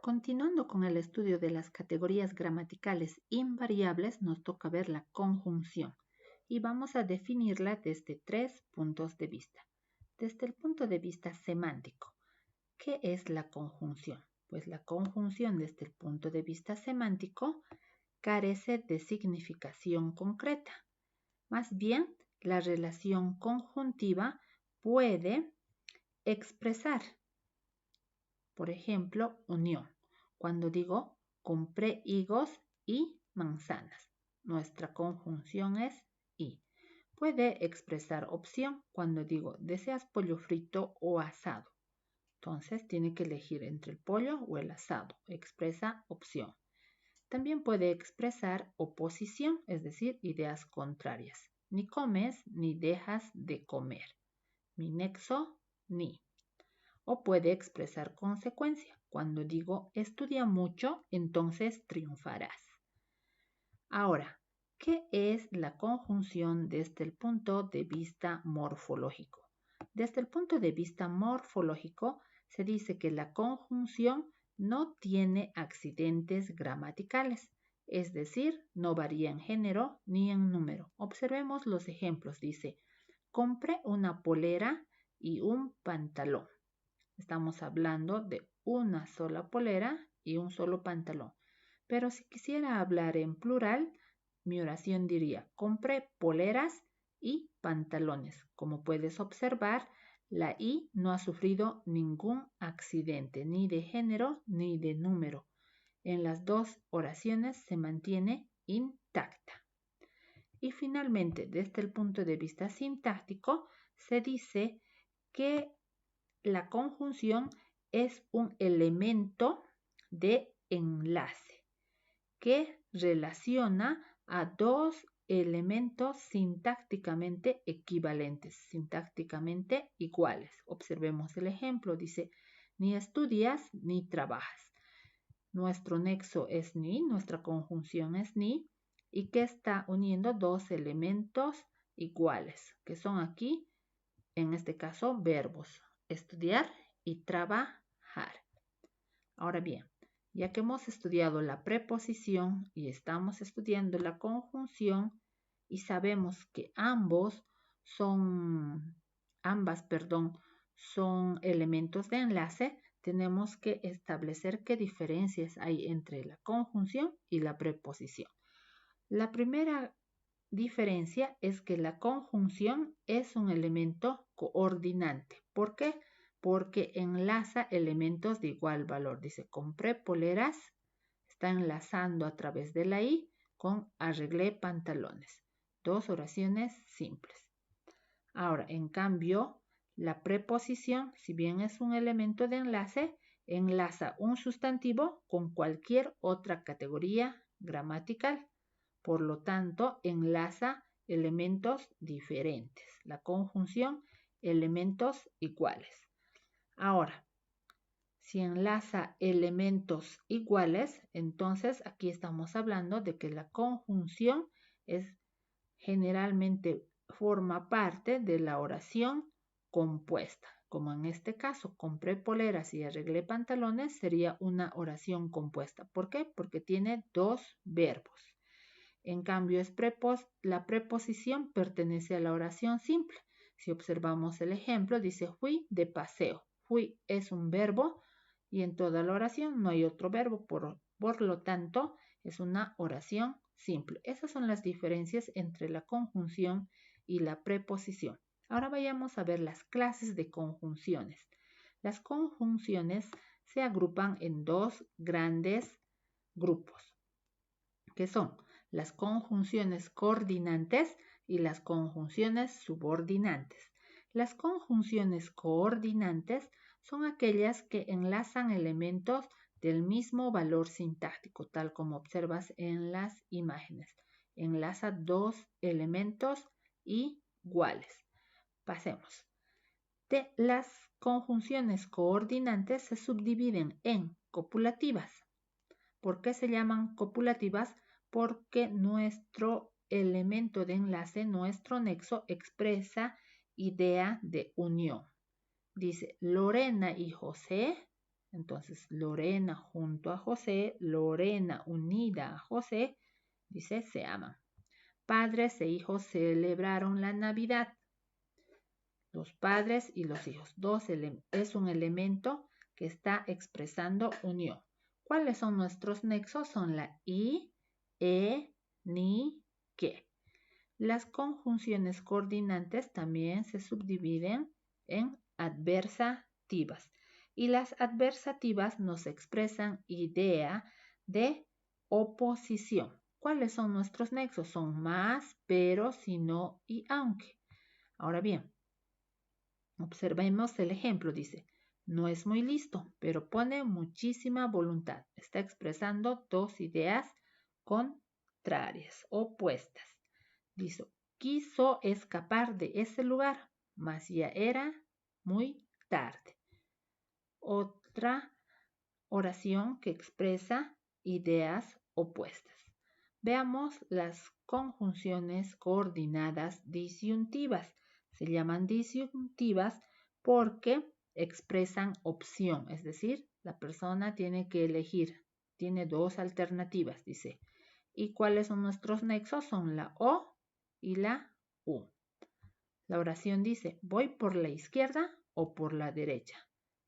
Continuando con el estudio de las categorías gramaticales invariables, nos toca ver la conjunción y vamos a definirla desde 3 puntos de vista. Desde el punto de vista semántico, ¿qué es la conjunción? Pues la conjunción desde el punto de vista semántico carece de significación concreta. Más bien, la relación conjuntiva puede expresar, por ejemplo, unión. Cuando digo compré higos y manzanas, nuestra conjunción es y. Puede expresar opción cuando digo deseas pollo frito o asado. Entonces tiene que elegir entre el pollo o el asado. Expresa opción. También puede expresar oposición, es decir, ideas contrarias. Ni comes ni dejas de comer. Mi nexo, ni. O puede expresar consecuencia. Cuando digo estudia mucho, entonces triunfarás. Ahora, ¿qué es la conjunción desde el punto de vista morfológico? Desde el punto de vista morfológico, se dice que la conjunción no tiene accidentes gramaticales, es decir, no varía en género ni en número. Observemos los ejemplos. Dice, compré una polera y un pantalón. Estamos hablando de una sola polera y un solo pantalón. Pero si quisiera hablar en plural, mi oración diría, compré poleras y pantalones. Como puedes observar, la I no ha sufrido ningún accidente, ni de género ni de número. En las dos oraciones se mantiene intacta. Y finalmente, desde el punto de vista sintáctico, se dice que la conjunción es un elemento de enlace que relaciona a dos elementos sintácticamente equivalentes, sintácticamente iguales. Observemos el ejemplo. Dice, ni estudias ni trabajas. Nuestro nexo es ni, nuestra conjunción es ni, y que está uniendo dos elementos iguales, que son aquí, en este caso, verbos. Estudiar y trabajar. Ahora bien, ya que hemos estudiado la preposición y estamos estudiando la conjunción y sabemos que ambas son elementos de enlace, tenemos que establecer qué diferencias hay entre la conjunción y la preposición. La primera diferencia es que la conjunción es un elemento coordinante. ¿Por qué? Porque enlaza elementos de igual valor. Dice, compré poleras, está enlazando a través de la I con arreglé pantalones. Dos oraciones simples. Ahora, en cambio, la preposición, si bien es un elemento de enlace, enlaza un sustantivo con cualquier otra categoría gramatical. Por lo tanto, enlaza elementos diferentes. La conjunción, elementos iguales. Ahora, si enlaza elementos iguales, entonces aquí estamos hablando de que la conjunción generalmente forma parte de la oración compuesta. Como en este caso, compré poleras y arreglé pantalones, sería una oración compuesta. ¿Por qué? Porque tiene dos verbos. En cambio, la preposición pertenece a la oración simple. Si observamos el ejemplo, dice fui de paseo. Fui es un verbo y en toda la oración no hay otro verbo. Por lo tanto, es una oración simple. Esas son las diferencias entre la conjunción y la preposición. Ahora vayamos a ver las clases de conjunciones. Las conjunciones se agrupan en dos grandes grupos, que son las conjunciones coordinantes y las conjunciones subordinantes. Las conjunciones coordinantes son aquellas que enlazan elementos del mismo valor sintáctico, tal como observas en las imágenes. Enlaza dos elementos iguales. Pasemos. Las conjunciones coordinantes se subdividen en copulativas. ¿Por qué se llaman copulativas? Porque nuestro elemento de enlace, nuestro nexo, expresa idea de unión. Dice Lorena y José, Entonces, Lorena junto a José, Lorena unida a José, dice, se aman. Padres e hijos celebraron la Navidad. Los padres y los hijos. Es un elemento que está expresando unión. ¿Cuáles son nuestros nexos? Son la I, E, ni, que. Las conjunciones coordinantes también se subdividen en adversativas. Y las adversativas nos expresan idea de oposición. ¿Cuáles son nuestros nexos? Son más, pero, si no y aunque. Ahora bien, observemos el ejemplo, dice, no es muy listo, pero pone muchísima voluntad. Está expresando dos ideas contrarias, opuestas. Dice, quiso escapar de ese lugar, mas ya era muy tarde. Otra oración que expresa ideas opuestas. Veamos las conjunciones coordinadas disyuntivas. Se llaman disyuntivas porque expresan opción, es decir, la persona tiene que elegir, tiene dos alternativas, dice. ¿Y cuáles son nuestros nexos? Son la O y la U. La oración dice, ¿voy por la izquierda o por la derecha?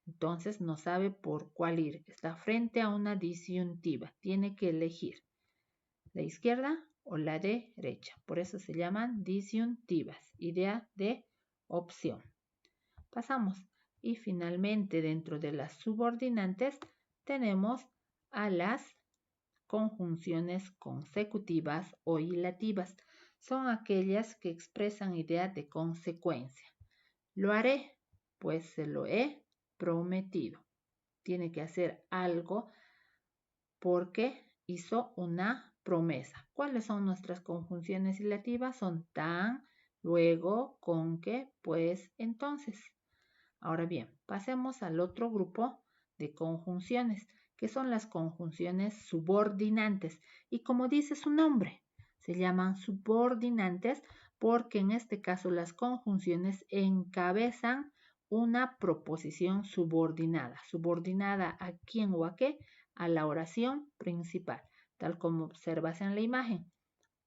Entonces no sabe por cuál ir. Está frente a una disyuntiva. Tiene que elegir la izquierda o la derecha. Por eso se llaman disyuntivas. Idea de opción. Pasamos. Y finalmente dentro de las subordinantes tenemos a las conjunciones consecutivas o hilativas. Son aquellas que expresan idea de consecuencia. Lo haré, pues se lo he prometido. Tiene que hacer algo porque hizo una promesa. ¿Cuáles son nuestras conjunciones hilativas? Son tan, luego, con que, pues, entonces. Ahora bien, pasemos al otro grupo de conjunciones, que son las conjunciones subordinantes. Y como dice su nombre, se llaman subordinantes porque en este caso las conjunciones encabezan una proposición subordinada. ¿Subordinada a quién o a qué? A la oración principal, tal como observas en la imagen.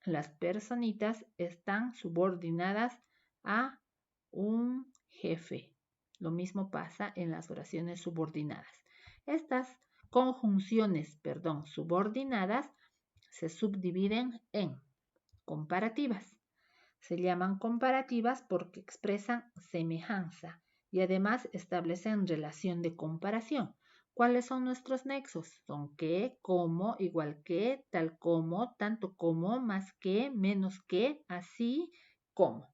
Las personitas están subordinadas a un jefe. Lo mismo pasa en las oraciones subordinadas. Estas conjunciones, subordinadas se subdividen en comparativas. Se llaman comparativas porque expresan semejanza y además establecen relación de comparación. ¿Cuáles son nuestros nexos? Son que, como, igual que, tal como, tanto como, más que, menos que, así como.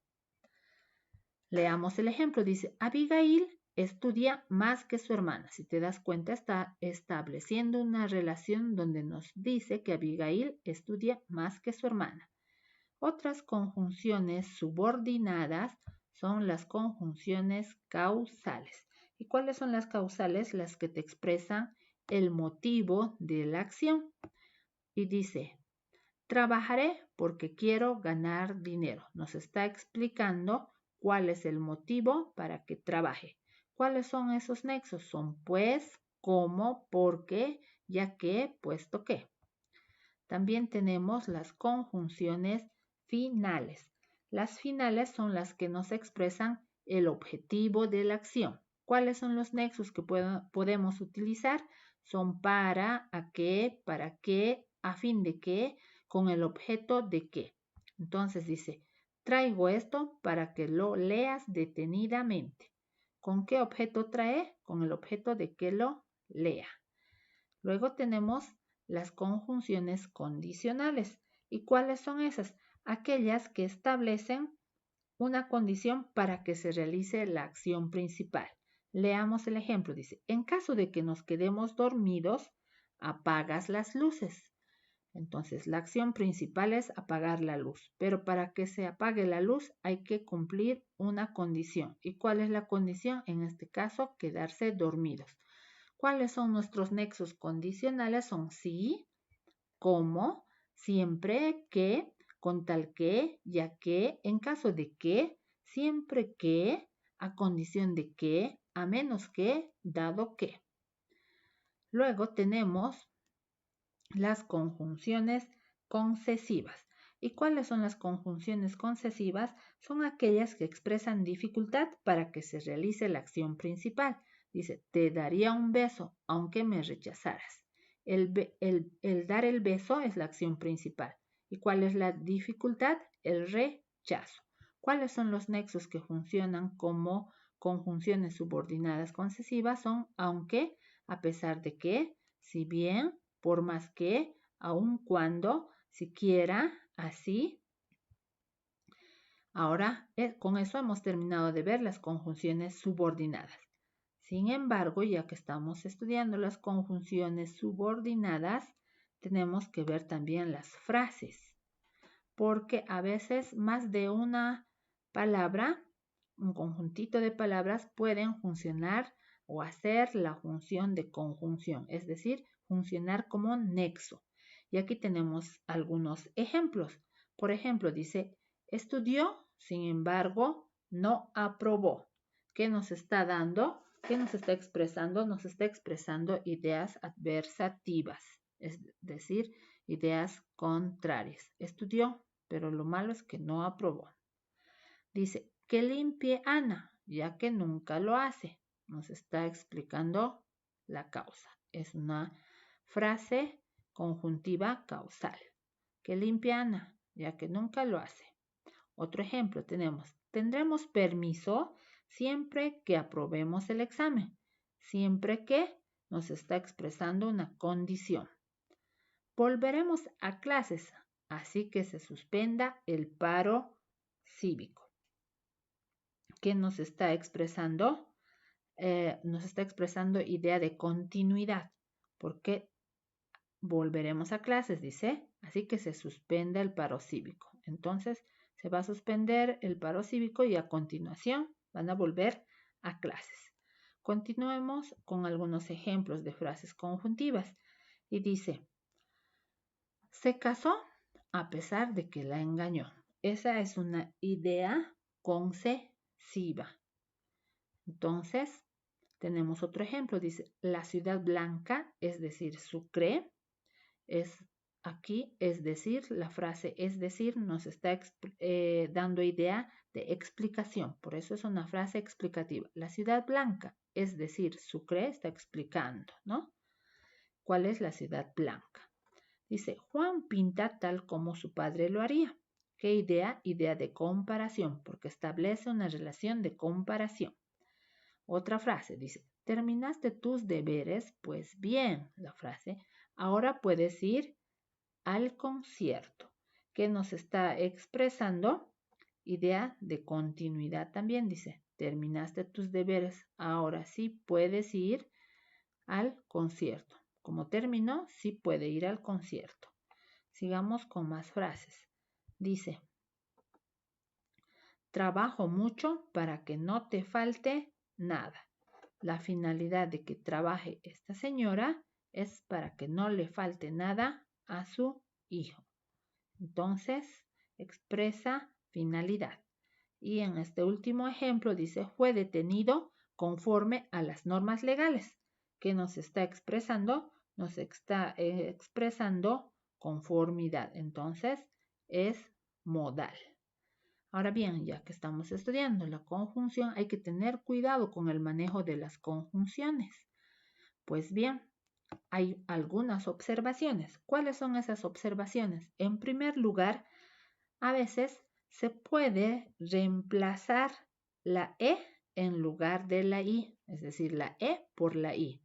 Leamos el ejemplo. Dice, Abigail estudia más que su hermana. Si te das cuenta, está estableciendo una relación donde nos dice que Abigail estudia más que su hermana. Otras conjunciones subordinadas son las conjunciones causales. ¿Y cuáles son las causales? Las que te expresan el motivo de la acción. Y dice, trabajaré porque quiero ganar dinero. Nos está explicando cuál es el motivo para que trabaje. ¿Cuáles son esos nexos? Son pues, como, porque, ya que, puesto que. También tenemos las conjunciones finales. Las finales son las que nos expresan el objetivo de la acción. ¿Cuáles son los nexos que podemos utilizar? Son para, a qué, a fin de qué, con el objeto de qué. Entonces dice, traigo esto para que lo leas detenidamente. ¿Con qué objeto trae? Con el objeto de que lo lea. Luego tenemos las conjunciones condicionales. ¿Y cuáles son esas? Aquellas que establecen una condición para que se realice la acción principal. Leamos el ejemplo. Dice, en caso de que nos quedemos dormidos, apagas las luces. Entonces, la acción principal es apagar la luz. Pero para que se apague la luz hay que cumplir una condición. ¿Y cuál es la condición? En este caso, quedarse dormidos. ¿Cuáles son nuestros nexos condicionales? Son sí, como, siempre que, con tal que, ya que, en caso de que, siempre que, a condición de que, a menos que, dado que. Luego tenemos las conjunciones concesivas. ¿Y cuáles son las conjunciones concesivas? Son aquellas que expresan dificultad para que se realice la acción principal. Dice, te daría un beso aunque me rechazaras. El dar el beso es la acción principal. ¿Y cuál es la dificultad? El rechazo. ¿Cuáles son los nexos que funcionan como conjunciones subordinadas concesivas? Son aunque, a pesar de que, si bien, por más que, aun cuando, siquiera, así. Ahora, con eso hemos terminado de ver las conjunciones subordinadas. Sin embargo, ya que estamos estudiando las conjunciones subordinadas, tenemos que ver también las frases, porque a veces más de una palabra, un conjuntito de palabras, pueden funcionar o hacer la función de conjunción, es decir, funcionar como nexo. Y aquí tenemos algunos ejemplos. Por ejemplo, dice, estudió, sin embargo, no aprobó. ¿Qué nos está dando? ¿Qué nos está expresando? Nos está expresando ideas adversativas, es decir, ideas contrarias. Estudió, pero lo malo es que no aprobó. Dice, que limpie Ana, ya que nunca lo hace. Nos está explicando la causa. Es una frase conjuntiva causal. Que limpie Ana, ya que nunca lo hace. Otro ejemplo tenemos, tendremos permiso siempre que aprobemos el examen. Siempre que nos está expresando una condición. Volveremos a clases, así que se suspenda el paro cívico. ¿Qué nos está expresando? Nos está expresando idea de continuidad, porque volveremos a clases, dice, así que se suspenda el paro cívico. Entonces, se va a suspender el paro cívico y a continuación van a volver a clases. Continuemos con algunos ejemplos de frases conjuntivas. Y dice, se casó a pesar de que la engañó. Esa es una idea concesiva. Entonces, tenemos otro ejemplo. Dice, la ciudad blanca, es decir, Sucre, es aquí, es decir, la frase es decir nos está dando idea de explicación. Por eso es una frase explicativa. La ciudad blanca, es decir, Sucre, está explicando, ¿no? ¿Cuál es la ciudad blanca? Dice, Juan pinta tal como su padre lo haría. ¿Qué idea? Idea de comparación, porque establece una relación de comparación. Otra frase dice, terminaste tus deberes, pues bien, la frase, ahora puedes ir al concierto. ¿Qué nos está expresando? Idea de continuidad también dice, terminaste tus deberes, ahora sí puedes ir al concierto. Como terminó, sí puede ir al concierto. Sigamos con más frases. Dice, trabajo mucho para que no te falte nada. La finalidad de que trabaje esta señora es para que no le falte nada a su hijo. Entonces, expresa finalidad. Y en este último ejemplo dice, fue detenido conforme a las normas legales. ¿Qué nos está expresando? Nos está expresando conformidad. Entonces, es modal. Ahora bien, ya que estamos estudiando la conjunción, hay que tener cuidado con el manejo de las conjunciones. Pues bien, hay algunas observaciones. ¿Cuáles son esas observaciones? En primer lugar, a veces se puede reemplazar la E en lugar de la I, es decir, la E por la I.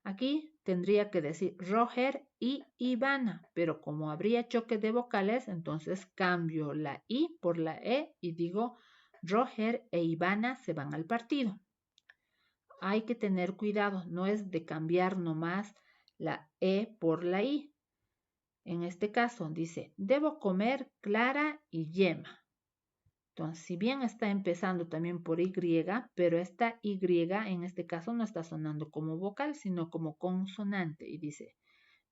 Aquí tendría que decir Roger y Ivana, pero como habría choque de vocales, entonces cambio la I por la E y digo Roger e Ivana se van al partido. Hay que tener cuidado, no es de cambiar nomás la E por la I. En este caso dice, debo comer clara y yema. Entonces, si bien está empezando también por Y, pero esta Y en este caso no está sonando como vocal, sino como consonante. Y dice,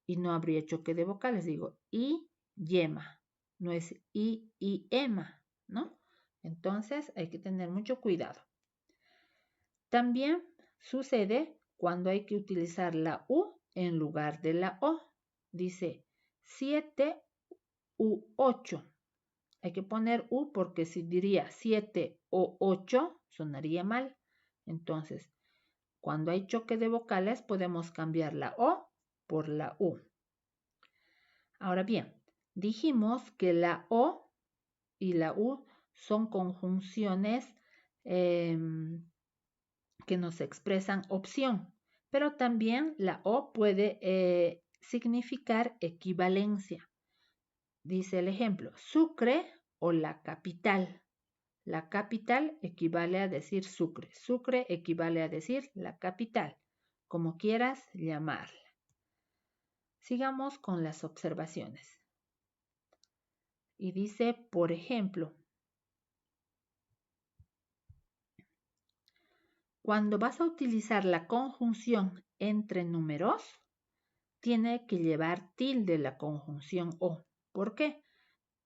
y no habría choque de vocales, digo, y yema, no es y ema, ¿no? Entonces, hay que tener mucho cuidado. También sucede cuando hay que utilizar la U en lugar de la O. Dice 7 u 8. Hay que poner U porque si diría 7 o 8 sonaría mal. Entonces, cuando hay choque de vocales podemos cambiar la O por la U. Ahora bien, dijimos que la O y la U son conjunciones que nos expresan opción, pero también la O puede significar equivalencia. Dice el ejemplo, Sucre o la capital. La capital equivale a decir Sucre. Sucre equivale a decir la capital, como quieras llamarla. Sigamos con las observaciones. Y dice, por ejemplo, cuando vas a utilizar la conjunción entre números, tiene que llevar tilde la conjunción O. ¿Por qué?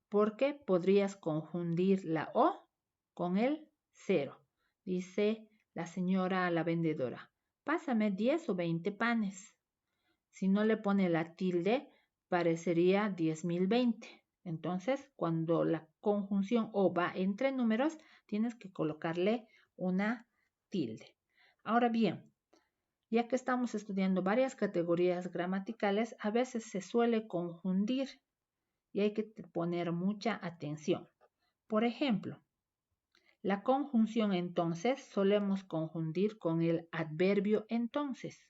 Porque podrías confundir la O con el 0. Dice la señora a la vendedora, pásame 10 o 20 panes. Si no le pone la tilde, parecería 10.020. Entonces, cuando la conjunción O va entre números, tienes que colocarle una tilde. Ahora bien, ya que estamos estudiando varias categorías gramaticales, a veces se suele confundir y hay que poner mucha atención. Por ejemplo, la conjunción entonces solemos confundir con el adverbio entonces.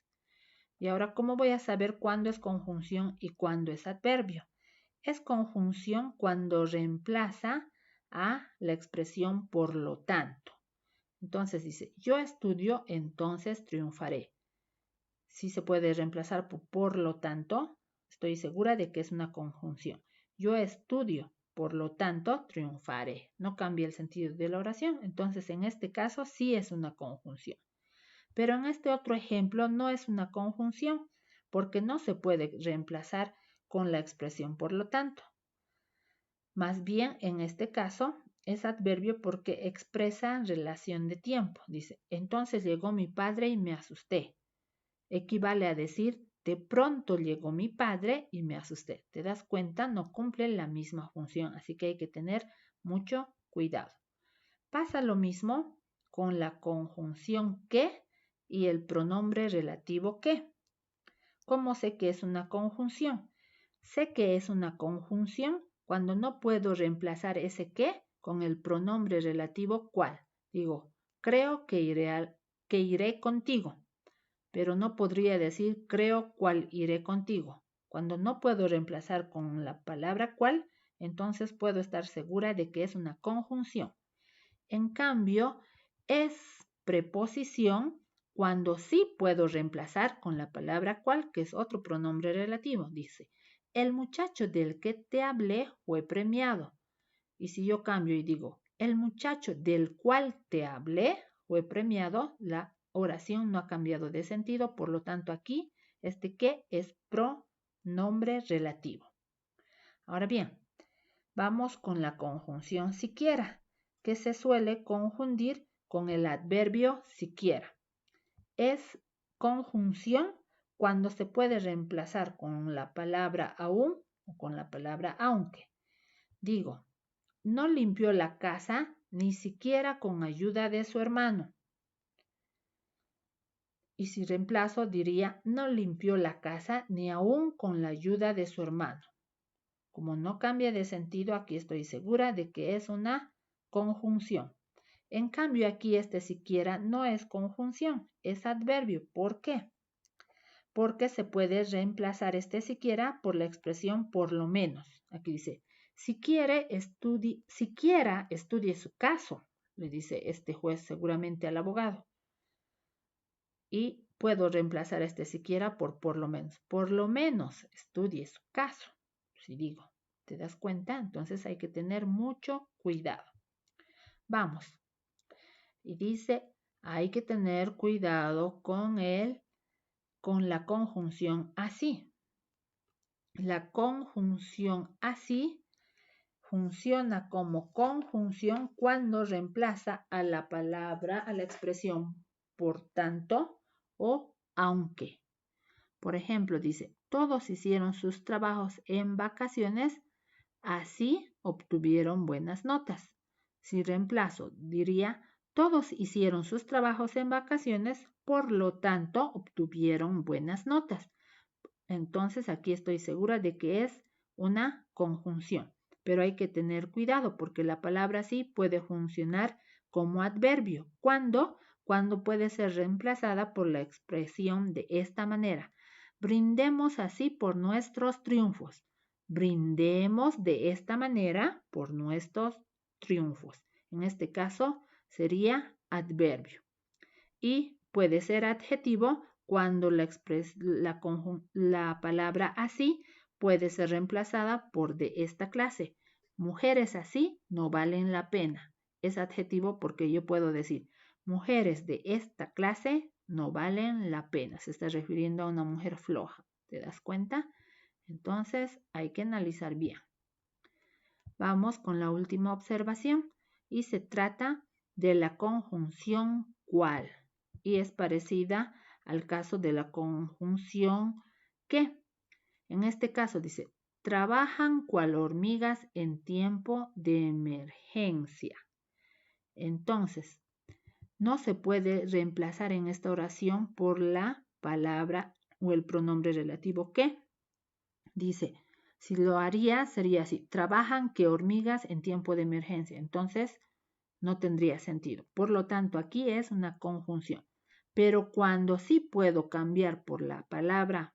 Y ahora, ¿cómo voy a saber cuándo es conjunción y cuándo es adverbio? Es conjunción cuando reemplaza a la expresión por lo tanto. Entonces dice, yo estudio, entonces triunfaré. Si se puede reemplazar por lo tanto, estoy segura de que es una conjunción. Yo estudio, por lo tanto, triunfaré. No cambia el sentido de la oración, entonces en este caso sí es una conjunción. Pero en este otro ejemplo no es una conjunción porque no se puede reemplazar con la expresión por lo tanto. Más bien en este caso es adverbio porque expresa relación de tiempo. Dice, entonces llegó mi padre y me asusté. Equivale a decir, de pronto llegó mi padre y me asusté. ¿Te das cuenta? No cumple la misma función, así que hay que tener mucho cuidado. Pasa lo mismo con la conjunción que y el pronombre relativo que. ¿Cómo sé que es una conjunción? Sé que es una conjunción cuando no puedo reemplazar ese que con el pronombre relativo cual. Digo, creo que iré contigo, pero no podría decir creo cual iré contigo. Cuando no puedo reemplazar con la palabra cual, entonces puedo estar segura de que es una conjunción. En cambio, es preposición cuando sí puedo reemplazar con la palabra cual, que es otro pronombre relativo. Dice, el muchacho del que te hablé fue premiado. Y si yo cambio y digo, el muchacho del cual te hablé fue premiado, la oración no ha cambiado de sentido, por lo tanto aquí este que es pronombre relativo. Ahora bien, vamos con la conjunción siquiera, que se suele confundir con el adverbio siquiera. Es conjunción cuando se puede reemplazar con la palabra aún o con la palabra aunque. Digo, no limpió la casa ni siquiera con ayuda de su hermano. Y si reemplazo diría, no limpió la casa ni aún con la ayuda de su hermano. Como no cambia de sentido, aquí estoy segura de que es una conjunción. En cambio, aquí este siquiera no es conjunción, es adverbio. ¿Por qué? Porque se puede reemplazar este siquiera por la expresión por lo menos. Aquí dice, siquiera estudie su caso, le dice este juez seguramente al abogado. Y puedo reemplazar este siquiera por lo menos. Por lo menos estudie su caso, si digo. ¿Te das cuenta? Entonces hay que tener mucho cuidado. Vamos. Y dice, hay que tener cuidado con la conjunción así. La conjunción así funciona como conjunción cuando reemplaza a la palabra, a la expresión por tanto o aunque. Por ejemplo, dice, todos hicieron sus trabajos en vacaciones, así obtuvieron buenas notas. Si reemplazo, diría, todos hicieron sus trabajos en vacaciones, por lo tanto, obtuvieron buenas notas. Entonces, aquí estoy segura de que es una conjunción, pero hay que tener cuidado porque la palabra sí puede funcionar como adverbio. ¿Cuándo? Cuando puede ser reemplazada por la expresión de esta manera. Brindemos así por nuestros triunfos. Brindemos de esta manera por nuestros triunfos. En este caso sería adverbio. Y puede ser adjetivo cuando la palabra así puede ser reemplazada por de esta clase. Mujeres así no valen la pena. Es adjetivo porque yo puedo decir, mujeres de esta clase no valen la pena. Se está refiriendo a una mujer floja. ¿Te das cuenta? Entonces hay que analizar bien. Vamos con la última observación y se trata de la conjunción cual y es parecida al caso de la conjunción que. En este caso dice, trabajan cual hormigas en tiempo de emergencia. Entonces, no se puede reemplazar en esta oración por la palabra o el pronombre relativo que. Dice, si lo haría sería así, trabajan que hormigas en tiempo de emergencia. Entonces, no tendría sentido. Por lo tanto, aquí es una conjunción. Pero cuando sí puedo cambiar por la palabra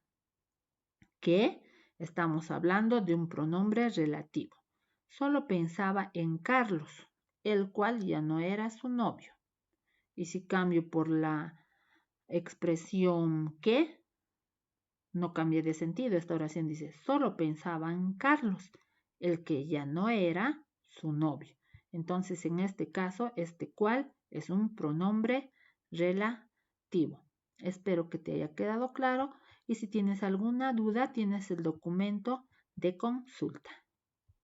que, estamos hablando de un pronombre relativo. Solo pensaba en Carlos, el cual ya no era su novio. Y si cambio por la expresión que, no cambia de sentido. Esta oración dice, solo pensaba en Carlos, el que ya no era su novio. Entonces, en este caso, este cual es un pronombre relativo. Espero que te haya quedado claro y si tienes alguna duda, tienes el documento de consulta.